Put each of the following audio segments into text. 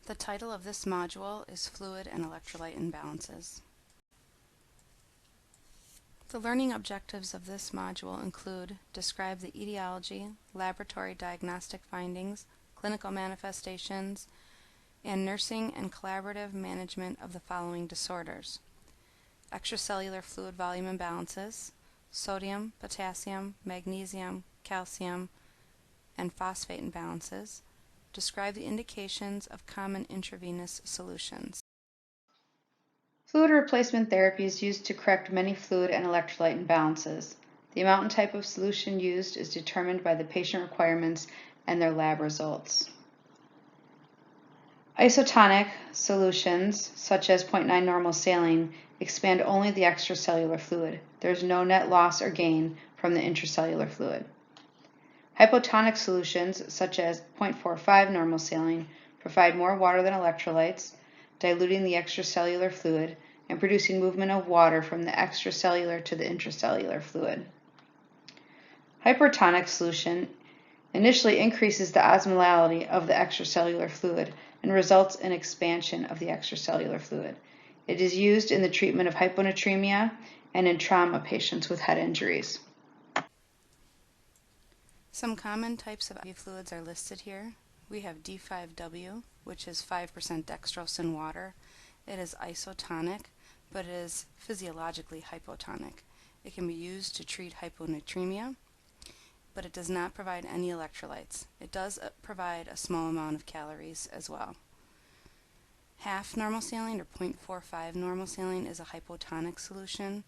The title of this module is Fluid and Electrolyte Imbalances. The learning objectives of this module include describe the etiology, laboratory diagnostic findings, clinical manifestations, and nursing and collaborative management of the following disorders: extracellular fluid volume imbalances, sodium, potassium, magnesium, calcium, and phosphate imbalances. Describe the indications of common intravenous solutions. Fluid replacement therapy is used to correct many fluid and electrolyte imbalances. The amount and type of solution used is determined by the patient requirements and their lab results. Isotonic solutions, such as 0.9 normal saline, expand only the extracellular fluid. There is no net loss or gain from the intracellular fluid. Hypotonic solutions, such as 0.45 normal saline, provide more water than electrolytes, diluting the extracellular fluid and producing movement of water from the extracellular to the intracellular fluid. Hypertonic solution initially increases the osmolality of the extracellular fluid and results in expansion of the extracellular fluid. It is used in the treatment of hyponatremia and in trauma patients with head injuries. Some common types of IV fluids are listed here. We have D5W, which is 5% dextrose in water. It is isotonic, but it is physiologically hypotonic. It can be used to treat hyponatremia, but it does not provide any electrolytes. It does provide a small amount of calories as well. Half normal saline, or 0.45 normal saline, is a hypotonic solution,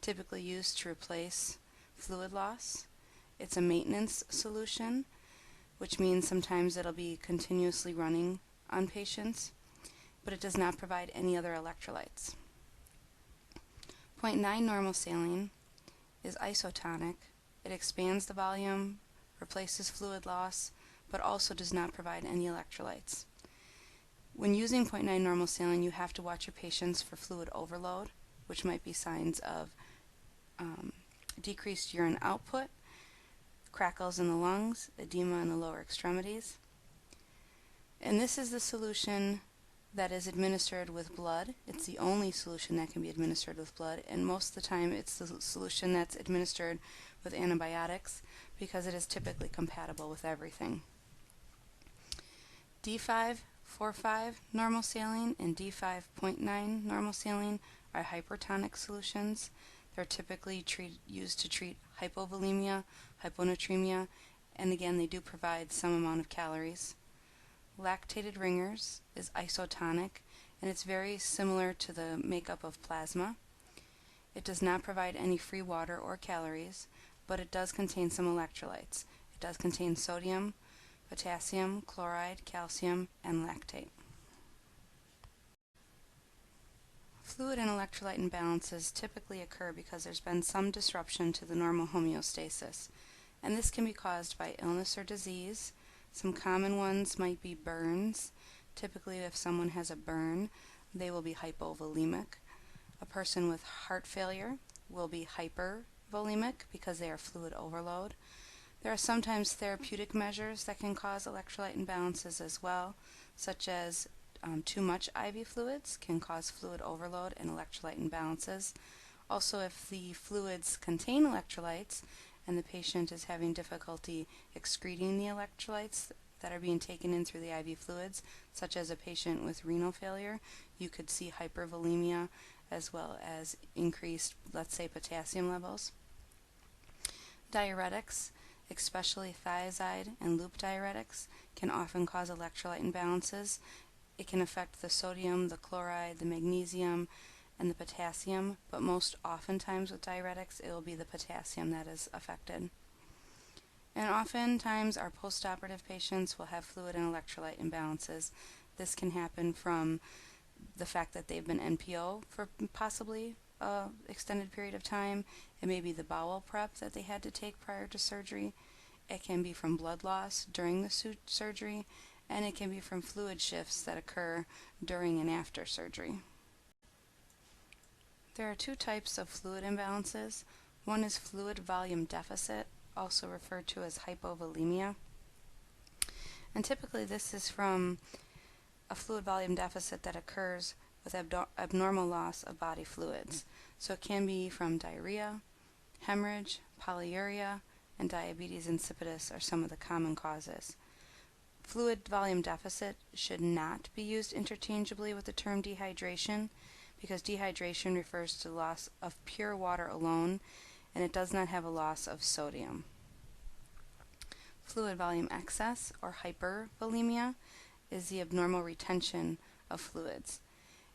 typically used to replace fluid loss. It's a maintenance solution, which means sometimes it'll be continuously running on patients, but it does not provide any other electrolytes. 0.9 normal saline is isotonic. It expands the volume, replaces fluid loss, but also does not provide any electrolytes. When using 0.9 normal saline, you have to watch your patients for fluid overload, which might be signs of decreased urine output, crackles in the lungs, edema in the lower extremities. And this is the solution that is administered with blood. It's the only solution that can be administered with blood, and most of the time it's the solution that's administered with antibiotics because it is typically compatible with everything. D5-45 normal saline and D5.9 normal saline are hypertonic solutions. They're typically used to treat hypovolemia, hyponatremia, and again they do provide some amount of calories. Lactated ringers is isotonic, and it's very similar to the makeup of plasma. It does not provide any free water or calories, but it does contain some electrolytes. It does contain sodium, potassium, chloride, calcium, and lactate. Fluid and electrolyte imbalances typically occur because there's been some disruption to the normal homeostasis, and this can be caused by illness or disease. Some common ones might be burns. Typically, if someone has a burn, they will be hypovolemic. A person with heart failure will be hypervolemic because they are fluid overload. There are sometimes therapeutic measures that can cause electrolyte imbalances as well, such as too much IV fluids can cause fluid overload and electrolyte imbalances. Also, if the fluids contain electrolytes and the patient is having difficulty excreting the electrolytes that are being taken in through the IV fluids, such as a patient with renal failure, you could see hypervolemia as well as increased, let's say, potassium levels. Diuretics, especially thiazide and loop diuretics, can often cause electrolyte imbalances. It can affect the sodium, the chloride, the magnesium, and the potassium, but most oftentimes with diuretics it will be the potassium that is affected. And oftentimes our postoperative patients will have fluid and electrolyte imbalances. This can happen from the fact that they've been NPO for possibly an extended period of time. It may be the bowel prep that they had to take prior to surgery. It can be from blood loss during the surgery, and it can be from fluid shifts that occur during and after surgery. There are two types of fluid imbalances. One is fluid volume deficit, also referred to as hypovolemia. And typically this is from a fluid volume deficit that occurs with abnormal loss of body fluids. So it can be from diarrhea, hemorrhage, polyuria, and diabetes insipidus are some of the common causes. Fluid volume deficit should not be used interchangeably with the term dehydration because dehydration refers to loss of pure water alone and it does not have a loss of sodium. Fluid volume excess or hyperkalemia is the abnormal retention of fluids.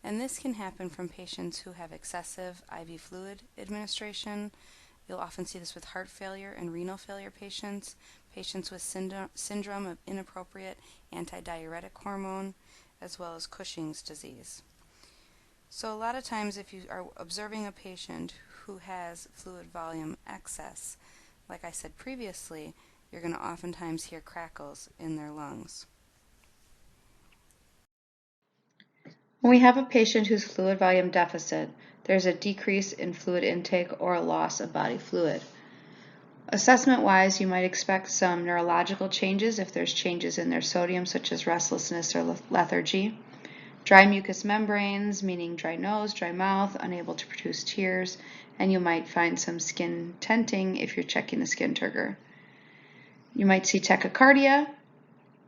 And this can happen from patients who have excessive IV fluid administration. You'll often see this with heart failure and renal failure patients, patients with syndrome of inappropriate antidiuretic hormone, as well as Cushing's disease. So a lot of times if you are observing a patient who has fluid volume excess, like I said previously, you're going to oftentimes hear crackles in their lungs. When we have a patient who's fluid volume deficit, there's a decrease in fluid intake or a loss of body fluid. Assessment-wise, you might expect some neurological changes if there's changes in their sodium, such as restlessness or lethargy. Dry mucous membranes, meaning dry nose, dry mouth, unable to produce tears, and you might find some skin tenting if you're checking the skin turgor. You might see tachycardia,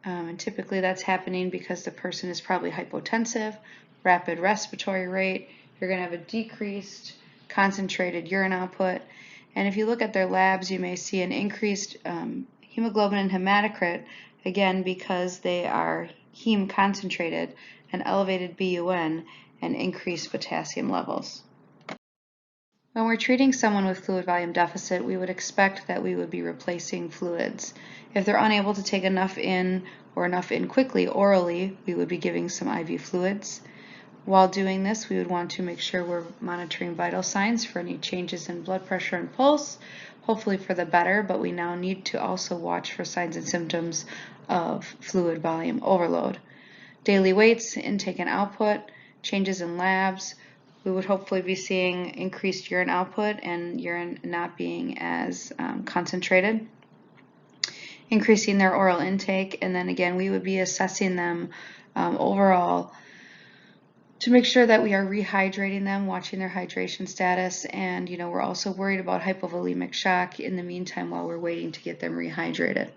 and typically that's happening because the person is probably hypotensive, rapid respiratory rate. You're going to have a decreased concentrated urine output. And if you look at their labs, you may see an increased hemoglobin and hematocrit, again because they are heme concentrated, an elevated BUN, and increased potassium levels. When we're treating someone with fluid volume deficit, we would expect that we would be replacing fluids. If they're unable to take enough in or enough in quickly orally, we would be giving some IV fluids. While doing this, we would want to make sure we're monitoring vital signs for any changes in blood pressure and pulse, hopefully for the better, but we now need to also watch for signs and symptoms of fluid volume overload. Daily weights, intake and output, changes in labs. We would hopefully be seeing increased urine output and urine not being as concentrated. Increasing their oral intake, and then again we would be assessing them overall to make sure that we are rehydrating them, watching their hydration status, and we're also worried about hypovolemic shock in the meantime while we're waiting to get them rehydrated.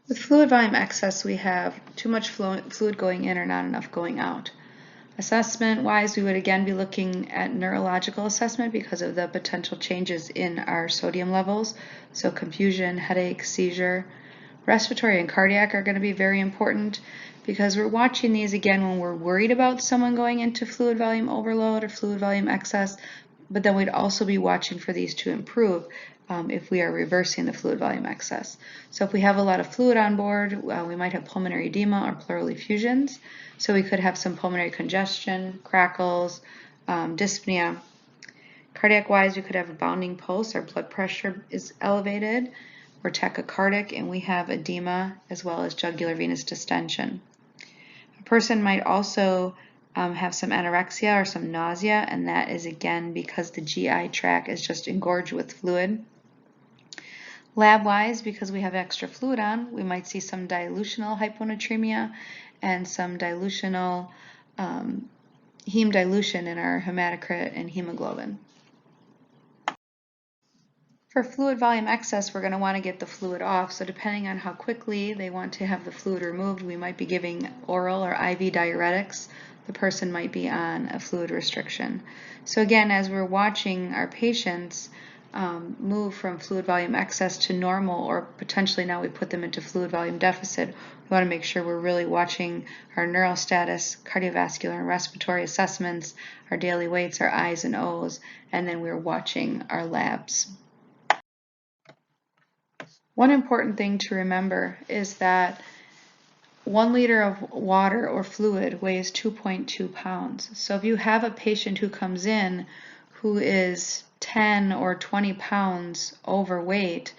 With fluid volume excess, we have too much fluid going in or not enough going out. Assessment-wise, we would again be looking at neurological assessment because of the potential changes in our sodium levels. So confusion, headache, seizure. Respiratory and cardiac are going to be very important because we're watching these again when we're worried about someone going into fluid volume overload or fluid volume excess, but then we'd also be watching for these to improve if we are reversing the fluid volume excess. So if we have a lot of fluid on board, we might have pulmonary edema or pleural effusions. So we could have some pulmonary congestion, crackles, dyspnea. Cardiac-wise, we could have a bounding pulse, our blood pressure is elevated, we're tachycardic, and we have edema as well as jugular venous distension. A person might also have some anorexia or some nausea, and that is again because the GI tract is just engorged with fluid. Lab-wise, because we have extra fluid on, we might see some dilutional hyponatremia and some dilutional heme dilution in our hematocrit and hemoglobin. For fluid volume excess, we're going to want to get the fluid off, so depending on how quickly they want to have the fluid removed, we might be giving oral or IV diuretics. The person might be on a fluid restriction. So again, as we're watching our patients move from fluid volume excess to normal, or potentially now we put them into fluid volume deficit, we want to make sure we're really watching our neural status, cardiovascular and respiratory assessments, our daily weights, our I's and O's, and then we're watching our labs. One important thing to remember is that 1 liter of water or fluid weighs 2.2 pounds. So if you have a patient who comes in who is 10 or 20 pounds overweight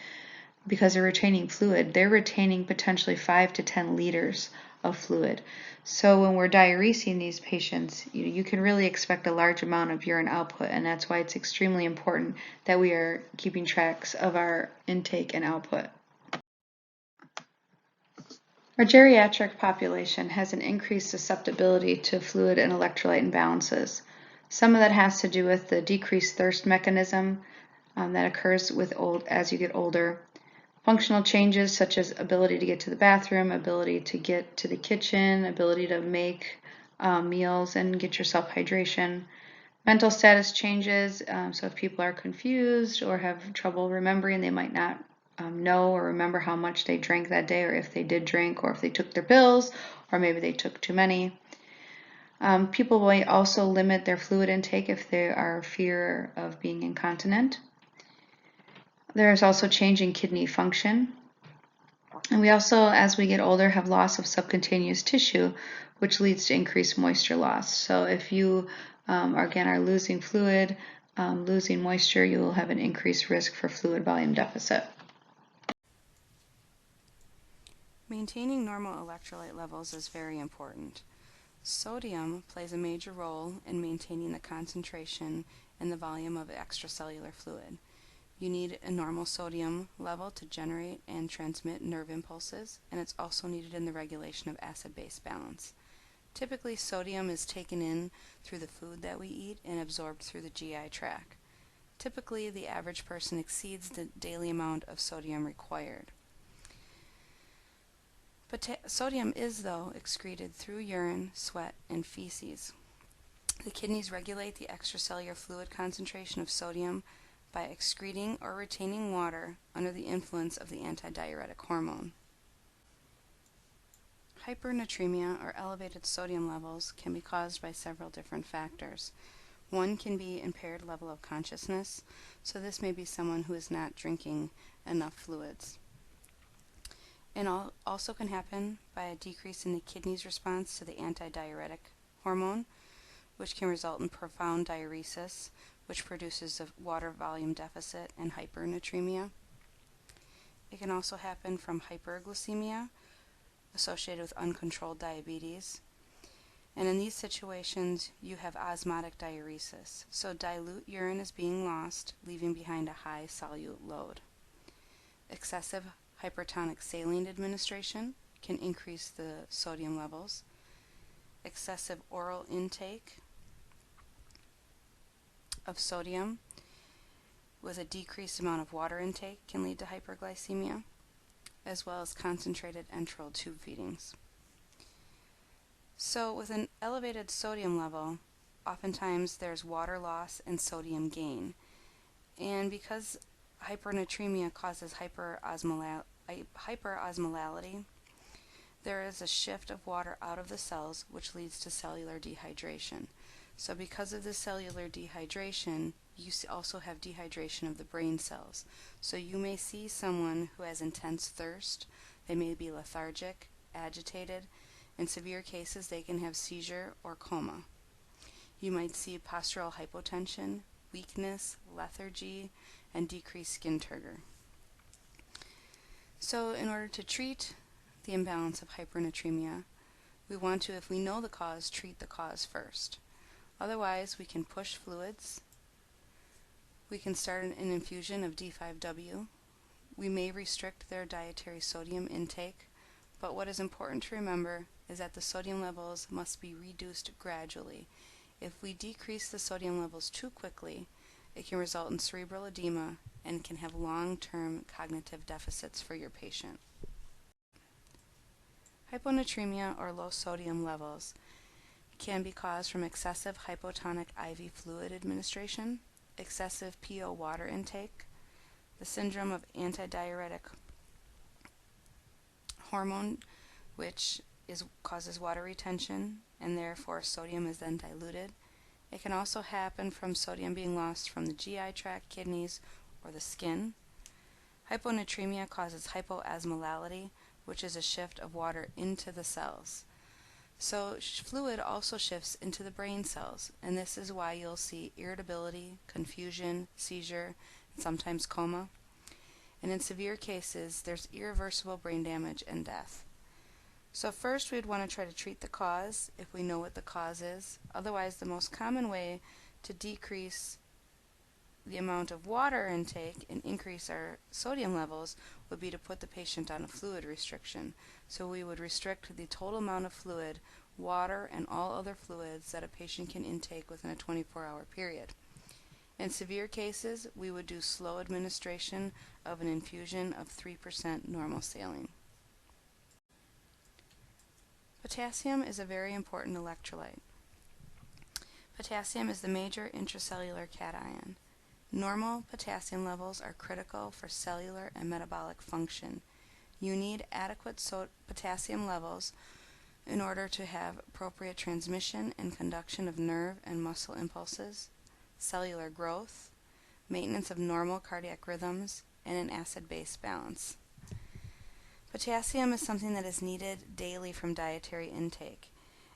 because they're retaining fluid, they're retaining potentially 5 to 10 liters of fluid. So when we're diuresing these patients, you can really expect a large amount of urine output, and that's why it's extremely important that we are keeping tracks of our intake and output. Our geriatric population has an increased susceptibility to fluid and electrolyte imbalances. Some of that has to do with the decreased thirst mechanism that occurs as you get older. Functional changes such as ability to get to the bathroom, ability to get to the kitchen, ability to make meals and get yourself hydration. Mental status changes, so if people are confused or have trouble remembering, they might not know or remember how much they drank that day, or if they did drink, or if they took their pills, or maybe they took too many. People may also limit their fluid intake if they are fear of being incontinent. There is also change in kidney function. And we also, as we get older, have loss of subcutaneous tissue, which leads to increased moisture loss. So if you, again, are losing fluid, losing moisture, you will have an increased risk for fluid volume deficit. Maintaining normal electrolyte levels is very important. Sodium plays a major role in maintaining the concentration and the volume of extracellular fluid. You need a normal sodium level to generate and transmit nerve impulses, and it's also needed in the regulation of acid-base balance. Typically, sodium is taken in through the food that we eat and absorbed through the GI tract. Typically, the average person exceeds the daily amount of sodium required. Sodium is, though, excreted through urine, sweat, and feces. The kidneys regulate the extracellular fluid concentration of sodium by excreting or retaining water under the influence of the antidiuretic hormone. Hypernatremia, or elevated sodium levels, can be caused by several different factors. One can be impaired level of consciousness, so this may be someone who is not drinking enough fluids. And also can happen by a decrease in the kidney's response to the antidiuretic hormone, which can result in profound diuresis, which produces a water volume deficit and hypernatremia. It can also happen from hyperglycemia, associated with uncontrolled diabetes. And in these situations, you have osmotic diuresis, so dilute urine is being lost, leaving behind a high solute load. Excessive hypertonic saline administration can increase the sodium levels. Excessive oral intake of sodium with a decreased amount of water intake can lead to hyperglycemia, as well as concentrated enteral tube feedings. So with an elevated sodium level, oftentimes there's water loss and sodium gain. And because hypernatremia causes hyperosmolality, there is a shift of water out of the cells, which leads to cellular dehydration. So because of the cellular dehydration, you also have dehydration of the brain cells. So you may see someone who has intense thirst. They may be lethargic, agitated. In severe cases, they can have seizure or coma. You might see postural hypotension, weakness, lethargy, and decreased skin turgor. So in order to treat the imbalance of hypernatremia, we want to, if we know the cause, treat the cause first. Otherwise, we can push fluids. We can start an infusion of D5W. We may restrict their dietary sodium intake, but what is important to remember is that the sodium levels must be reduced gradually. If we decrease the sodium levels too quickly, it can result in cerebral edema and can have long-term cognitive deficits for your patient. Hyponatremia, or low sodium levels, can be caused from excessive hypotonic IV fluid administration, excessive PO water intake, the syndrome of antidiuretic hormone, which causes water retention, and therefore sodium is then diluted. It can also happen from sodium being lost from the GI tract, kidneys, or the skin. Hyponatremia causes hypoosmolality, which is a shift of water into the cells. So fluid also shifts into the brain cells, and this is why you'll see irritability, confusion, seizure, and sometimes coma. And in severe cases, there's irreversible brain damage and death. So first we'd want to try to treat the cause if we know what the cause is. Otherwise, the most common way to decrease the amount of water intake and increase our sodium levels would be to put the patient on a fluid restriction. So we would restrict the total amount of fluid, water, and all other fluids that a patient can intake within a 24-hour period. In severe cases, we would do slow administration of an infusion of 3% normal saline. Potassium is a very important electrolyte. Potassium is the major intracellular cation. Normal potassium levels are critical for cellular and metabolic function. You need adequate potassium levels in order to have appropriate transmission and conduction of nerve and muscle impulses, cellular growth, maintenance of normal cardiac rhythms, and an acid-base balance. Potassium is something that is needed daily from dietary intake,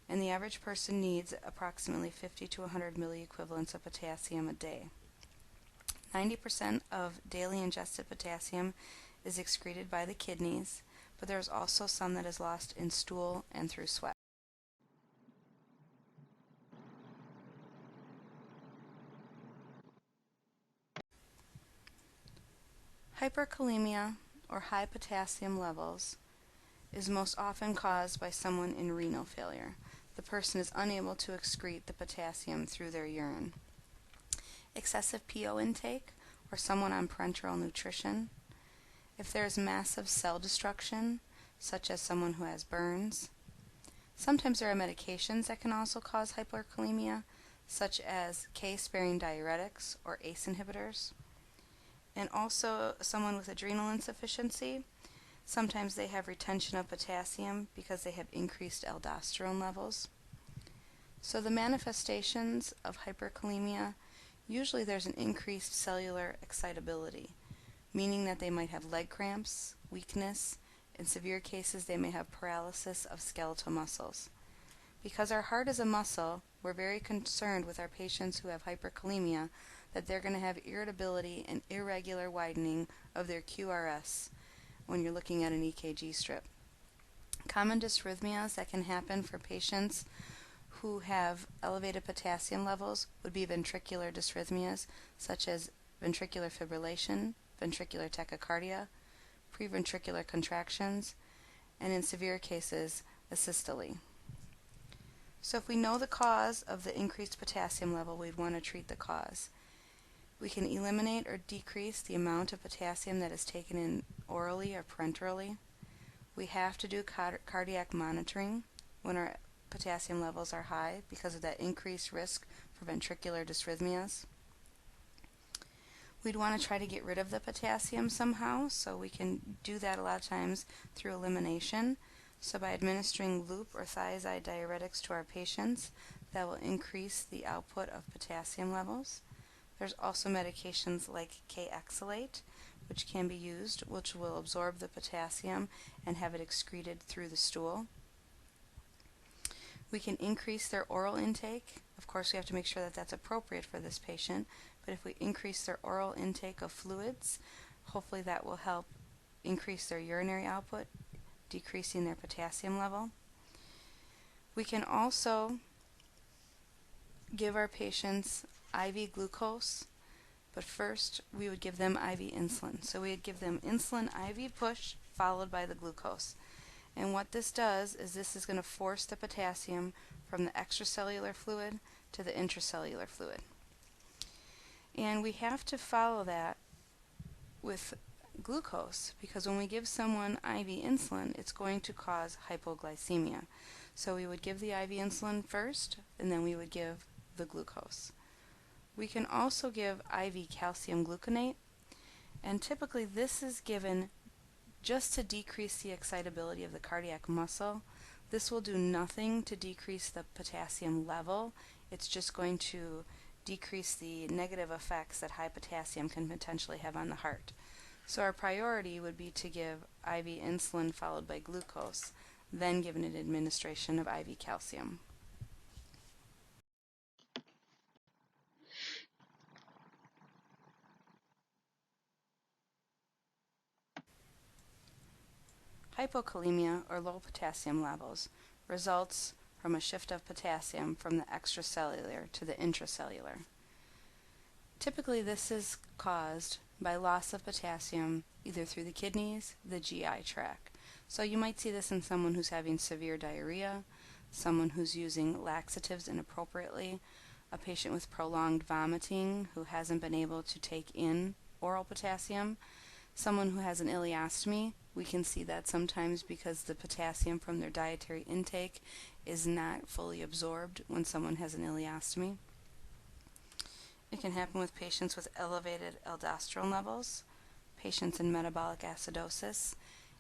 and the average person needs approximately 50 to 100 milliequivalents of potassium a day. 90% of daily ingested potassium is excreted by the kidneys, but there is also some that is lost in stool and through sweat. Hyperkalemia, or high potassium levels, is most often caused by someone in renal failure. The person is unable to excrete the potassium through their urine. Excessive PO intake, or someone on parenteral nutrition. If there is massive cell destruction, such as someone who has burns. Sometimes there are medications that can also cause hyperkalemia, such as K-sparing diuretics or ACE inhibitors. And also someone with adrenal insufficiency. Sometimes they have retention of potassium because they have increased aldosterone levels. So the manifestations of hyperkalemia, usually there's an increased cellular excitability, meaning that they might have leg cramps, weakness. In severe cases, they may have paralysis of skeletal muscles. Because our heart is a muscle, we're very concerned with our patients who have hyperkalemia that they're going to have irritability and irregular widening of their QRS when you're looking at an EKG strip. Common dysrhythmias that can happen for patients who have elevated potassium levels would be ventricular dysrhythmias, such as ventricular fibrillation, ventricular tachycardia, preventricular contractions, and in severe cases, asystole. So if we know the cause of the increased potassium level, we'd want to treat the cause. We can eliminate or decrease the amount of potassium that is taken in orally or parenterally. We have to do cardiac monitoring when our potassium levels are high because of that increased risk for ventricular dysrhythmias. We'd want to try to get rid of the potassium somehow, so we can do that a lot of times through elimination. So by administering loop or thiazide diuretics to our patients, that will increase the output of potassium levels. There's also medications like K-Electrolyte, which can be used, which will absorb the potassium and have it excreted through the stool. We can increase their oral intake. Of course, we have to make sure that that's appropriate for this patient, but if we increase their oral intake of fluids, hopefully that will help increase their urinary output, decreasing their potassium level. We can also give our patients IV glucose, but first we would give them IV insulin. So we would give them insulin IV push followed by the glucose. And what this does is this is going to force the potassium from the extracellular fluid to the intracellular fluid. And we have to follow that with glucose because when we give someone IV insulin, it's going to cause hypoglycemia. So we would give the IV insulin first, and then we would give the glucose. We can also give IV calcium gluconate, and typically this is given just to decrease the excitability of the cardiac muscle. This will do nothing to decrease the potassium level. It's just going to decrease the negative effects that high potassium can potentially have on the heart. So our priority would be to give IV insulin followed by glucose, then give an administration of IV calcium. Hypokalemia, or low potassium levels, results from a shift of potassium from the extracellular to the intracellular. Typically, this is caused by loss of potassium either through the kidneys, the GI tract. So you might see this in someone who's having severe diarrhea, someone who's using laxatives inappropriately, a patient with prolonged vomiting who hasn't been able to take in oral potassium, someone who has an ileostomy. We can see that sometimes because the potassium from their dietary intake is not fully absorbed when someone has an ileostomy. It can happen with patients with elevated aldosterone levels, patients in metabolic acidosis,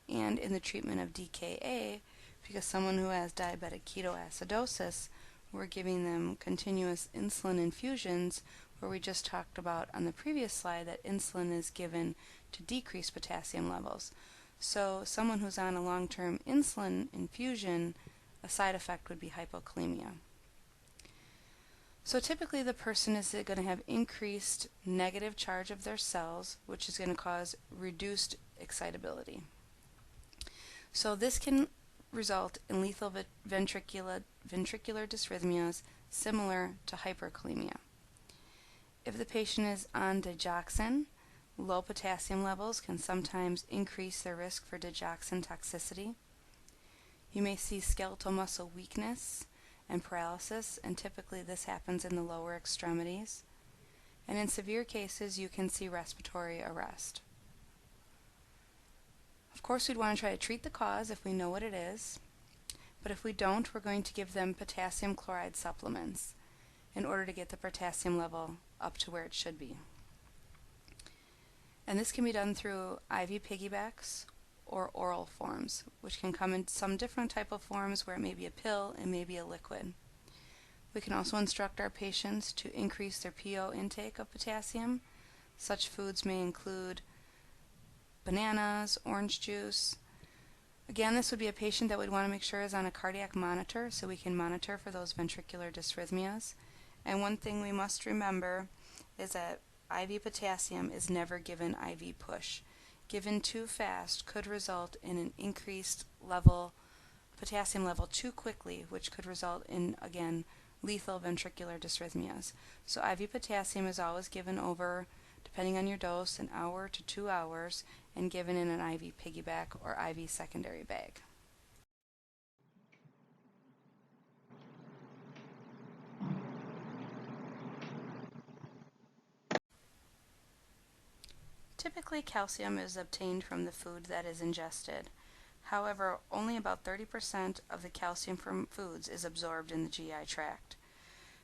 and in the treatment of DKA, because someone who has diabetic ketoacidosis, we're giving them continuous insulin infusions, where we just talked about on the previous slide that insulin is given to decrease potassium levels. So someone who's on a long-term insulin infusion, a side effect would be hypokalemia. So typically the person is going to have increased negative charge of their cells, which is going to cause reduced excitability. So this can result in lethal ventricular dysrhythmias similar to hyperkalemia. If the patient is on digoxin, low potassium levels can sometimes increase their risk for digoxin toxicity. You may see skeletal muscle weakness and paralysis, and typically this happens in the lower extremities. And in severe cases, you can see respiratory arrest. Of course, we'd want to try to treat the cause if we know what it is, but if we don't, we're going to give them potassium chloride supplements in order to get the potassium level up to where it should be. And this can be done through IV piggybacks or oral forms, which can come in some different type of forms where it may be a pill and maybe a liquid. We can also instruct our patients to increase their PO intake of potassium. Such foods may include bananas, orange juice. Again, this would be a patient that we'd want to make sure is on a cardiac monitor so we can monitor for those ventricular dysrhythmias. And one thing we must remember is that IV potassium is never given IV push. Given too fast could result in an increased potassium level too quickly, which could result in, again, lethal ventricular dysrhythmias. So IV potassium is always given over, depending on your dose, an hour to 2 hours, and given in an IV piggyback or IV secondary bag. Typically, calcium is obtained from the food that is ingested. However, only about 30% of the calcium from foods is absorbed in the GI tract.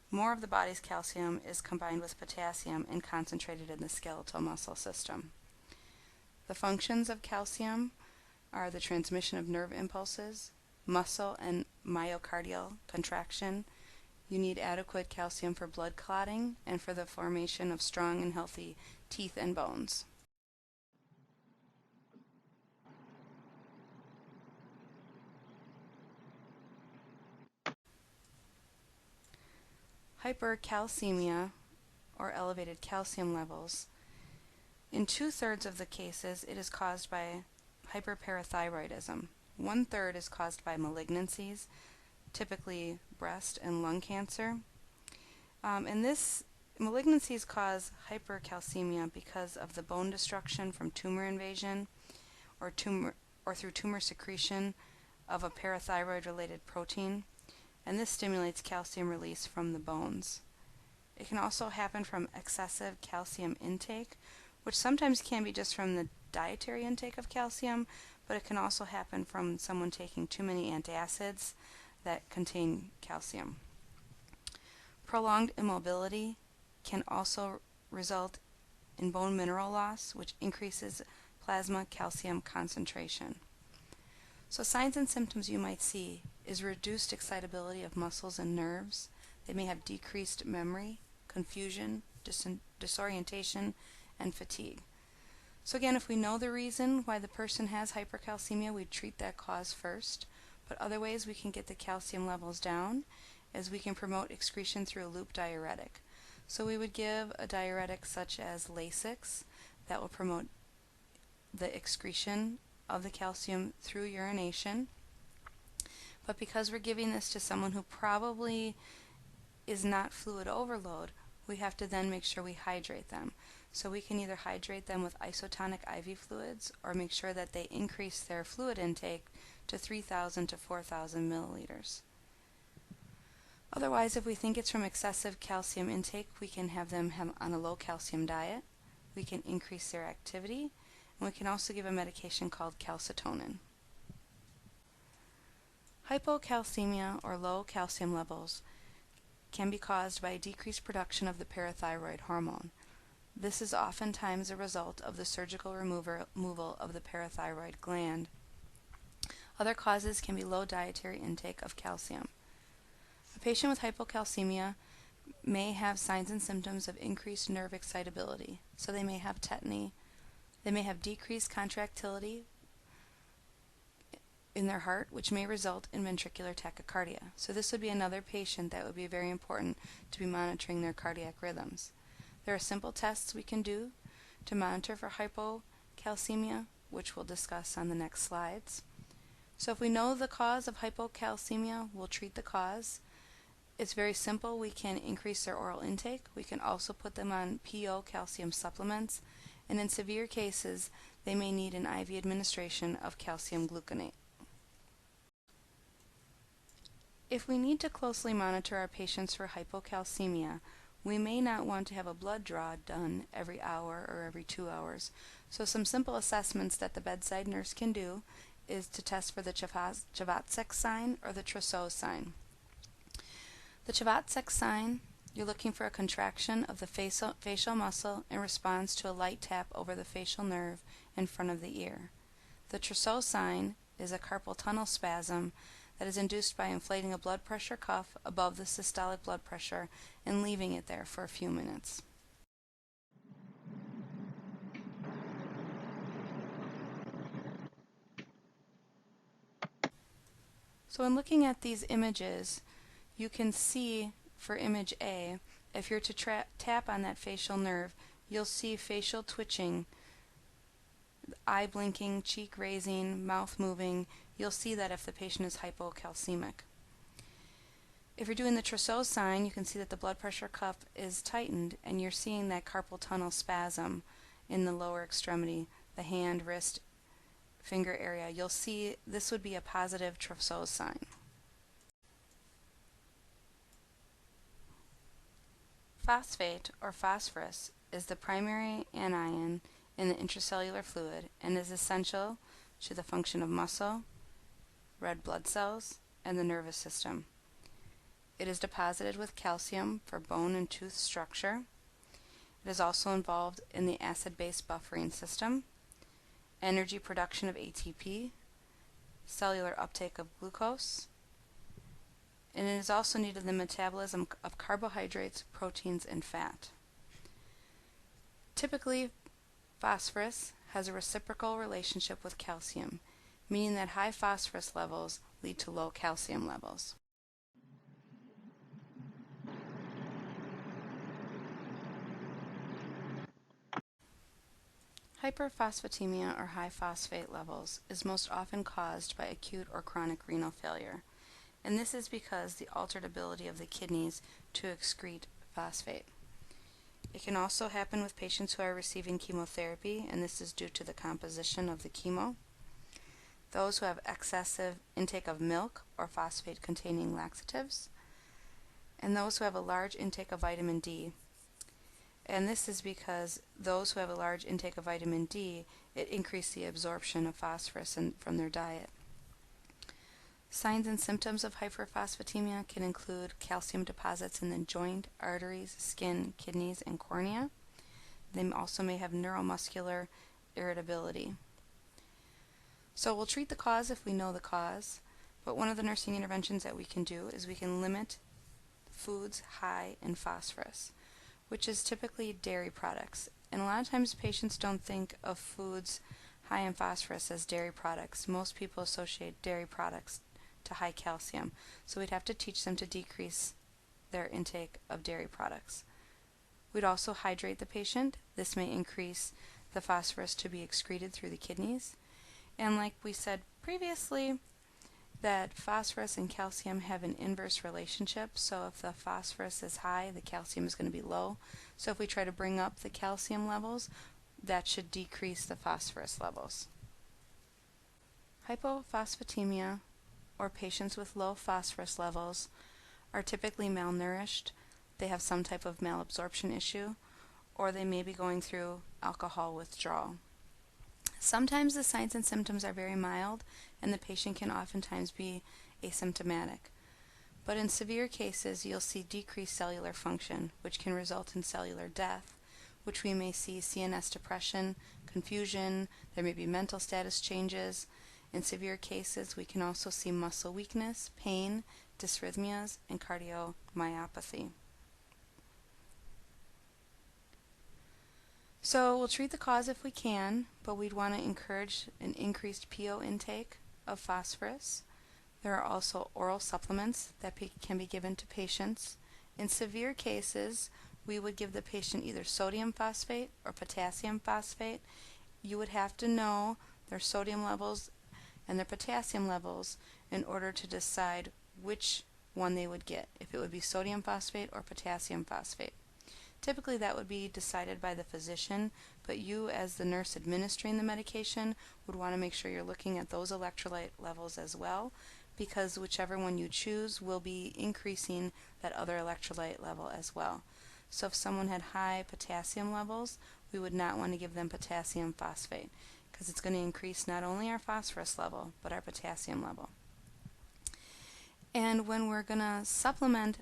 More of the body's calcium is combined with potassium and concentrated in the skeletal muscle system. The functions of calcium are the transmission of nerve impulses, muscle and myocardial contraction. You need adequate calcium for blood clotting and for the formation of strong and healthy teeth and bones. Hypercalcemia, or elevated calcium levels. In 2/3 of the cases, it is caused by hyperparathyroidism. 1/3 is caused by malignancies, typically breast and lung cancer. And this malignancies cause hypercalcemia because of the bone destruction from tumor invasion or through tumor secretion of a parathyroid-related protein, and this stimulates calcium release from the bones. It can also happen from excessive calcium intake, which sometimes can be just from the dietary intake of calcium, but it can also happen from someone taking too many antacids that contain calcium. Prolonged immobility can also result in bone mineral loss, which increases plasma calcium concentration. So signs and symptoms you might see is reduced excitability of muscles and nerves. They may have decreased memory, confusion, disorientation, and fatigue. So again, if we know the reason why the person has hypercalcemia, we treat that cause first. But other ways we can get the calcium levels down is we can promote excretion through a loop diuretic. So we would give a diuretic such as Lasix that will promote the excretion of the calcium through urination. But because we're giving this to someone who probably is not fluid overload, we have to then make sure we hydrate them. So we can either hydrate them with isotonic IV fluids or make sure that they increase their fluid intake to 3,000 to 4,000 milliliters. Otherwise, if we think it's from excessive calcium intake, we can have them on a low calcium diet. We can increase their activity, and we can also give a medication called calcitonin. Hypocalcemia, or low calcium levels, can be caused by a decreased production of the parathyroid hormone. This is oftentimes a result of the surgical removal of the parathyroid gland. Other causes can be low dietary intake of calcium. A patient with hypocalcemia may have signs and symptoms of increased nerve excitability. So they may have tetany, they may have decreased contractility in their heart, which may result in ventricular tachycardia. So this would be another patient that would be very important to be monitoring their cardiac rhythms. There are simple tests we can do to monitor for hypocalcemia, which we'll discuss on the next slides. So if we know the cause of hypocalcemia, we'll treat the cause. It's very simple. We can increase their oral intake. We can also put them on PO calcium supplements, and in severe cases, they may need an IV administration of calcium gluconate. If we need to closely monitor our patients for hypocalcemia, we may not want to have a blood draw done every hour or every 2 hours. So some simple assessments that the bedside nurse can do is to test for the Chvátsek sign or the Trousseau sign. The Chvátsek sign, you're looking for a contraction of the facial muscle in response to a light tap over the facial nerve in front of the ear. The Trousseau sign is a carpal tunnel spasm that is induced by inflating a blood pressure cuff above the systolic blood pressure and leaving it there for a few minutes. So in looking at these images, you can see for image A, if you're to tap on that facial nerve, you'll see facial twitching, eye blinking, cheek raising, mouth moving. You'll see that if the patient is hypocalcemic. If you're doing the Trousseau sign, you can see that the blood pressure cuff is tightened and you're seeing that carpal tunnel spasm in the lower extremity, the hand, wrist, finger area. You'll see this would be a positive Trousseau sign. Phosphate, or phosphorus, is the primary anion in the intracellular fluid and is essential to the function of muscle, red blood cells, and the nervous system. It is deposited with calcium for bone and tooth structure. It is also involved in the acid-base buffering system, energy production of ATP, cellular uptake of glucose, and it is also needed in the metabolism of carbohydrates, proteins, and fat. Typically, phosphorus has a reciprocal relationship with calcium, meaning that high phosphorus levels lead to low calcium levels. Hyperphosphatemia, or high phosphate levels, is most often caused by acute or chronic renal failure, and this is because the altered ability of the kidneys to excrete phosphate. It can also happen with patients who are receiving chemotherapy, and this is due to the composition of the chemo. Those who have excessive intake of milk or phosphate-containing laxatives, and those who have a large intake of vitamin D. And this is because those who have a large intake of vitamin D, it increases the absorption of phosphorus from their diet. Signs and symptoms of hyperphosphatemia can include calcium deposits in the joint, arteries, skin, kidneys, and cornea. They also may have neuromuscular irritability. So we'll treat the cause if we know the cause, but one of the nursing interventions that we can do is we can limit foods high in phosphorus, which is typically dairy products. And a lot of times patients don't think of foods high in phosphorus as dairy products. Most people associate dairy products to high calcium, so we'd have to teach them to decrease their intake of dairy products. We'd also hydrate the patient. This may increase the phosphorus to be excreted through the kidneys. And like we said previously, that phosphorus and calcium have an inverse relationship. So if the phosphorus is high, the calcium is going to be low. So if we try to bring up the calcium levels, that should decrease the phosphorus levels. Hypophosphatemia, or patients with low phosphorus levels, are typically malnourished. They have some type of malabsorption issue, or they may be going through alcohol withdrawal. Sometimes the signs and symptoms are very mild, and the patient can oftentimes be asymptomatic. But in severe cases, you'll see decreased cellular function, which can result in cellular death, which we may see CNS depression, confusion, there may be mental status changes. In severe cases, we can also see muscle weakness, pain, dysrhythmias, and cardiomyopathy. So we'll treat the cause if we can, but we'd want to encourage an increased PO intake of phosphorus. There are also oral supplements that can be given to patients. In severe cases, we would give the patient either sodium phosphate or potassium phosphate. You would have to know their sodium levels and their potassium levels in order to decide which one they would get, if it would be sodium phosphate or potassium phosphate. Typically that would be decided by the physician, but you as the nurse administering the medication would want to make sure you're looking at those electrolyte levels as well, because whichever one you choose will be increasing that other electrolyte level as well. So if someone had high potassium levels, we would not want to give them potassium phosphate, because it's going to increase not only our phosphorus level, but our potassium level. And when we're going to supplement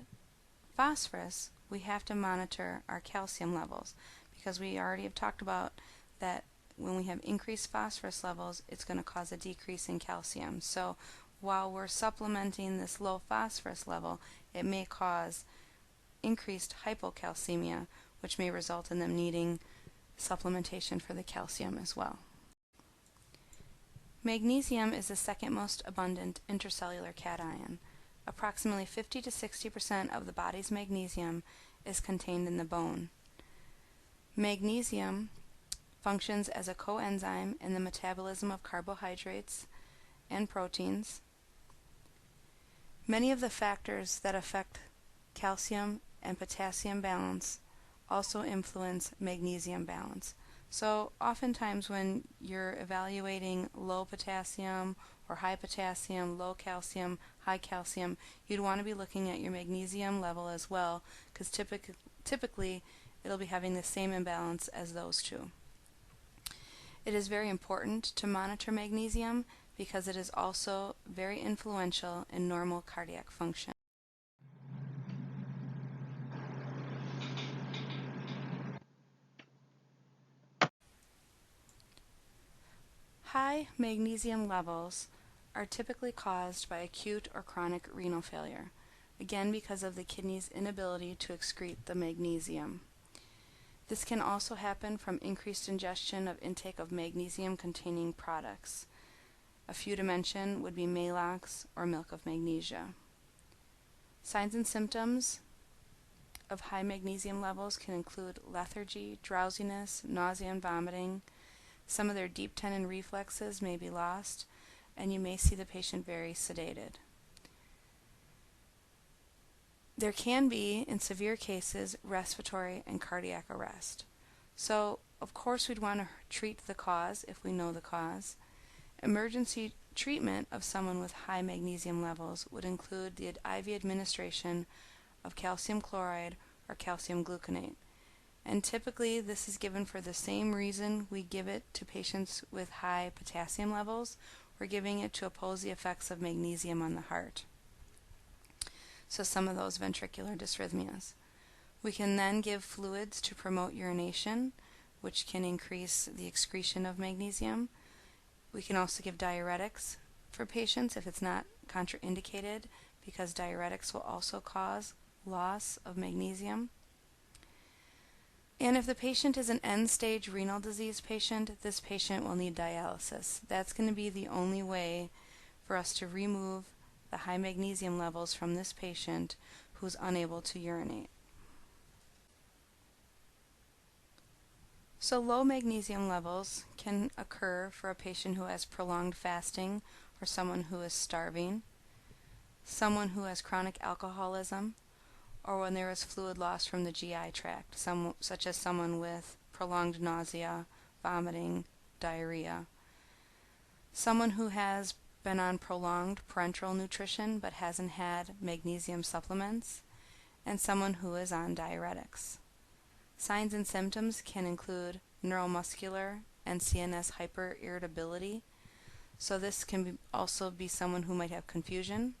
phosphorus, we have to monitor our calcium levels, because we already have talked about that when we have increased phosphorus levels, it's going to cause a decrease in calcium. So while we're supplementing this low phosphorus level, it may cause increased hypocalcemia, which may result in them needing supplementation for the calcium as well. Magnesium is the second most abundant intercellular cation. Approximately 50 to 60% of the body's magnesium is contained in the bone. Magnesium functions as a coenzyme in the metabolism of carbohydrates and proteins. Many of the factors that affect calcium and potassium balance also influence magnesium balance. So oftentimes when you're evaluating low potassium or high potassium, low calcium, high calcium, you'd want to be looking at your magnesium level as well, because typically it'll be having the same imbalance as those two. It is very important to monitor magnesium because it is also very influential in normal cardiac function. High magnesium levels are typically caused by acute or chronic renal failure, again because of the kidney's inability to excrete the magnesium. This can also happen from increased ingestion of intake of magnesium-containing products. A few to mention would be Maalox or milk of magnesia. Signs and symptoms of high magnesium levels can include lethargy, drowsiness, nausea and vomiting. Some of their deep tendon reflexes may be lost, and you may see the patient very sedated. There can be, in severe cases, respiratory and cardiac arrest. So, of course, we'd want to treat the cause if we know the cause. Emergency treatment of someone with high magnesium levels would include the IV administration of calcium chloride or calcium gluconate. And typically this is given for the same reason we give it to patients with high potassium levels. We're giving it to oppose the effects of magnesium on the heart. So some of those ventricular dysrhythmias. We can then give fluids to promote urination, which can increase the excretion of magnesium. We can also give diuretics for patients if it's not contraindicated, because diuretics will also cause loss of magnesium. And if the patient is an end-stage renal disease patient, this patient will need dialysis. That's going to be the only way for us to remove the high magnesium levels from this patient who's unable to urinate. So low magnesium levels can occur for a patient who has prolonged fasting or someone who is starving. someone who has chronic alcoholism, or when there is fluid loss from the GI tract, such as someone with prolonged nausea, vomiting, diarrhea. Someone who has been on prolonged parenteral nutrition but hasn't had magnesium supplements, and someone who is on diuretics. Signs and symptoms can include neuromuscular and CNS hyperirritability, so this can also be someone who might have confusion,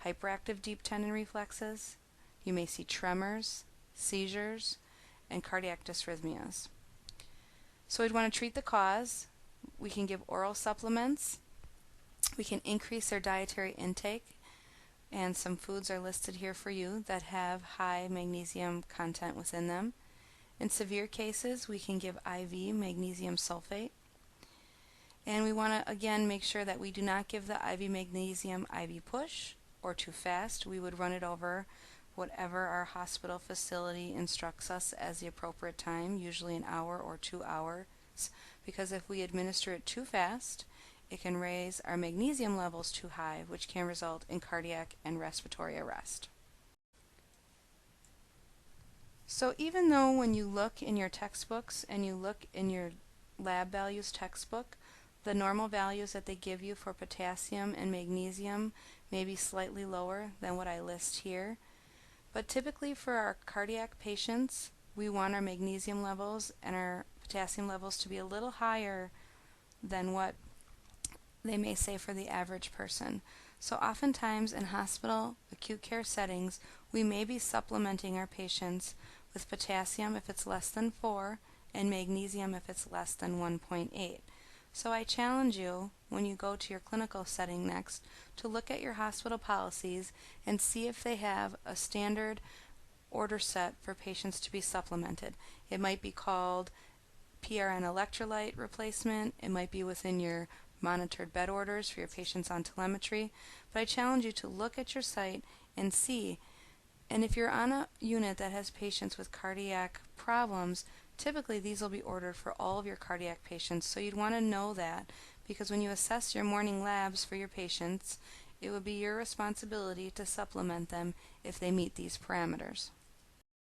hyperactive deep tendon reflexes. You may see tremors, seizures, and cardiac dysrhythmias. So we'd want to treat the cause. We can give oral supplements. We can increase their dietary intake, and some foods are listed here for you that have high magnesium content within them. In severe cases, we can give IV magnesium sulfate. And we want to, again, make sure that we do not give the IV magnesium IV push or too fast. We would run it over whatever our hospital facility instructs us as the appropriate time, usually an hour or 2 hours, because if we administer it too fast, it can raise our magnesium levels too high, which can result in cardiac and respiratory arrest. So even though when you look in your textbooks and you look in your lab values textbook, the normal values that they give you for potassium and magnesium may be slightly lower than what I list here, but typically for our cardiac patients, we want our magnesium levels and our potassium levels to be a little higher than what they may say for the average person. So oftentimes in hospital acute care settings, we may be supplementing our patients with potassium if it's less than 4 and magnesium if it's less than 1.8. So I challenge you, when you go to your clinical setting next, to look at your hospital policies and see if they have a standard order set for patients to be supplemented. It might be called PRN electrolyte replacement. It might be within your monitored bed orders for your patients on telemetry. But I challenge you to look at your site and see. And if you're on a unit that has patients with cardiac problems, typically these will be ordered for all of your cardiac patients. So you'd want to know that, because when you assess your morning labs for your patients, it would be your responsibility to supplement them if they meet these parameters.